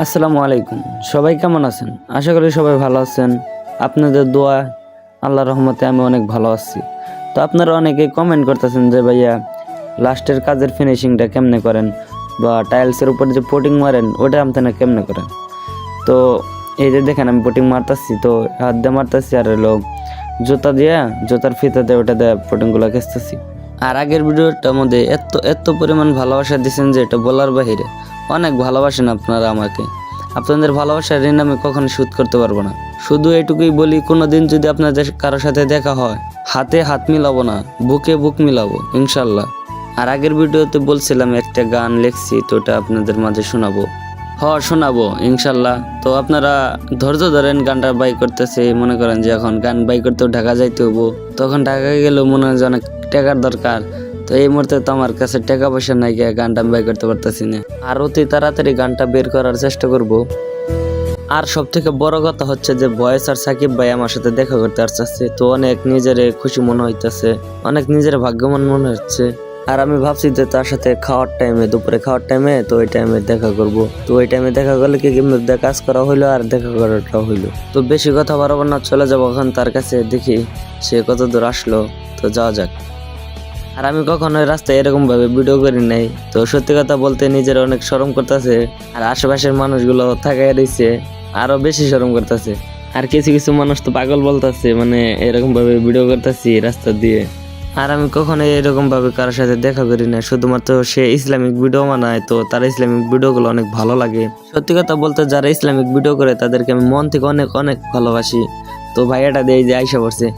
আসসালামু আলাইকুম। সবাই কেমন আছেন? আশা করি সবাই ভালো আছেন। আপনাদের দোয়া, আল্লাহর রহমতে আমি অনেক ভালো আছি। তো আপনারা অনেকেই কমেন্ট করতেছেন যে ভাইয়া লাস্টের কাজের ফিনিশিংটা কেমনে করেন, বা টাইলসের উপর যে পোটিং মারেন ওটা আপনারা কেমনে করেন। তো এই যে দেখেন আমি পোটিং মারতেছি, তো হাত দিয়ে মারতেছি আর জুতা দিয়ে, জুতার ফিতা দিয়ে ওটা দিয়ে পোটিংগুলো খেঁচতেছি। আর আগের ভিডিওটার মধ্যে এত পরিমাণ ভালোবাসা দিচ্ছেন যে এটা বলার বাহিরে। অনেক ভালোবাসেন আপনারা আমাকে। আপনাদের ভালোবাসার ঋণ আমি কখনো শোধ করতে পারবো না। শুধু এইটুকুই বলি, কোনো দিন যদি আপনাদের কারোর সাথে দেখা হয়, হাতে হাত মিলাবো না, বুকে বুক মিলাবো ইনশাল্লাহ। আর আগের ভিডিওতে বলছিলাম একটা গান লিখছি, তো ওটা আপনাদের মাঝে শোনাবো। শোনাবো ইনশাল্লাহ। তো আপনারা ধৈর্য ধরেন, গানটা বাই করতেছে। মনে করেন যে এখন গান বাই করতেও ঢাকা যাইতে হবো, তখন ঢাকায় গেলেও মনে হয় যে অনেক টাকার দরকার। তো এই মুহূর্তে তো আমার কাছে টাকা পয়সা নাই, গিয়ে গানটা বাই করতে পারতেছি না। আর অতি তাড়াতাড়ি গানটা বের করার চেষ্টা করব। আর সব থেকে বড় কথা হচ্ছে যে ভয়েস আর সাকিব ভাই আমার সাথে দেখা করতে আসছে। তো অনেক নিজেরে খুশি মনে হইতেছে, অনেক নিজের ভাগ্যবান মনে হচ্ছে। আর আমি ভাবছি যে তার সাথে খাওয়ার টাইমে, দুপুরে খাওয়ার টাইমে, তো ওই টাইমে দেখা করব। তো ওই টাইমে দেখা করলে কি কাজ করা হইলো আর দেখা করাটাও হইলো। তো বেশি কথা বাড়াবো না, চলে যাবো এখন তার কাছে, দেখি সে কত দূর আসলো। তো যাওয়া যাক। আর আমি কখনো রাস্তায় এরকম ভাবে ভিডিও করি নাই। তো সত্যি কথা বলতে নিজের অনেক শরম করতেছে, আর আশেপাশের মানুষগুলো থাকায় রয়েছে আরো বেশি শরম করতেছে। আর কিছু কিছু মানুষ তো পাগল বলতেছে, মানে এরকম ভাবে ভিডিও করতেছি রাস্তা দিয়ে। আর আমি কখনো এরকম ভাবে কারোর সাথে দেখা করি না, শুধুমাত্র সে ইসলামিক ভিডিও বানায়, তো তার ইসলামিক ভিডিওগুলো অনেক ভালো লাগে। সত্যি কথা বলতে যারা ইসলামিক ভিডিও করে তাদেরকে আমি মন থেকে অনেক অনেক ভালোবাসি। তো ভাইয়াটা দিয়ে যে আইসা পড়ছে,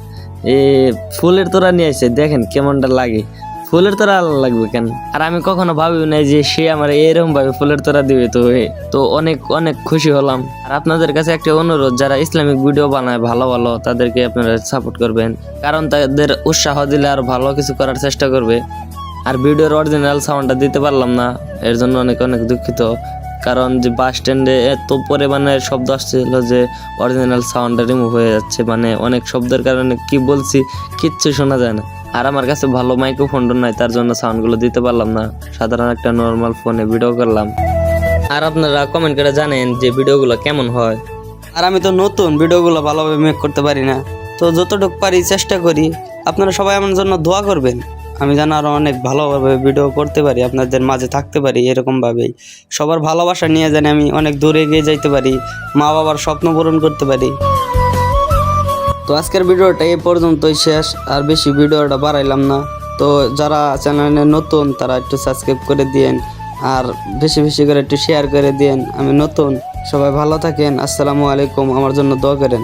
ফুলের তোড়া নিয়ে আসছে, দেখেন কেমনটা লাগে। ফুলের তোড়া আল্লাহ লাগবে কেন? আর আমি কখনো ভাবি নাই যে সে আমার এরকম ভাবে ফুলের তোড়া দিবে। তো অনেক অনেক খুশি হলাম। আর আপনাদের কাছে একটা অনুরোধ, যারা ইসলামিক ভিডিও বানায় ভালো ভালো, তাদেরকে আপনারা সাপোর্ট করবেন, কারণ তাদের উৎসাহ দিলে আর ভালো কিছু করার চেষ্টা করবে। আর ভিডিওর অরিজিনাল সাউন্ডটা দিতে পারলাম না, এর জন্য অনেক অনেক দুঃখিত। কারণ যে বাস স্ট্যান্ডে এত পরিমাণে শব্দ আসছিল যে অরিজিনাল সাউন্ডটা রিমুভ হয়ে যাচ্ছে, মানে অনেক শব্দের কারণে কি বলছি কিচ্ছু শোনা যায় না। আর আমার কাছে ভালো মাইক্রোফোনটা নাই, তার জন্য সাউন্ডগুলো দিতে পারলাম না। সাধারণ একটা নর্মাল ফোনে ভিডিও করলাম। আর আপনারা কমেন্ট করে জানেন যে ভিডিওগুলো কেমন হয়। আর আমি তো নতুন, ভিডিওগুলো ভালোভাবে মেক করতে পারি না, তো যতটুকু পারি চেষ্টা করি। আপনারা সবাই আমার জন্য দোয়া করবেন, আমি যেন আরও অনেক ভালোভাবে ভিডিও করতে পারি, আপনাদের মাঝে থাকতে পারি। এরকমভাবেই সবার ভালোবাসা নিয়ে জানি আমি অনেক দূরে এগিয়ে যাইতে পারি, মা বাবার স্বপ্ন পূরণ করতে পারি। তো আজকের ভিডিওটা এই পর্যন্তই শেষ, আর বেশি ভিডিওটা বাড়াইলাম না। তো যারা চ্যানেলে নতুন তারা একটু সাবস্ক্রাইব করে দিয়েন, আর বেশি বেশি করে একটু শেয়ার করে দিয়েন। আমি নতুন, সবাই ভালো থাকেন। আসসালামু আলাইকুম, আমার জন্য দোয়া করেন।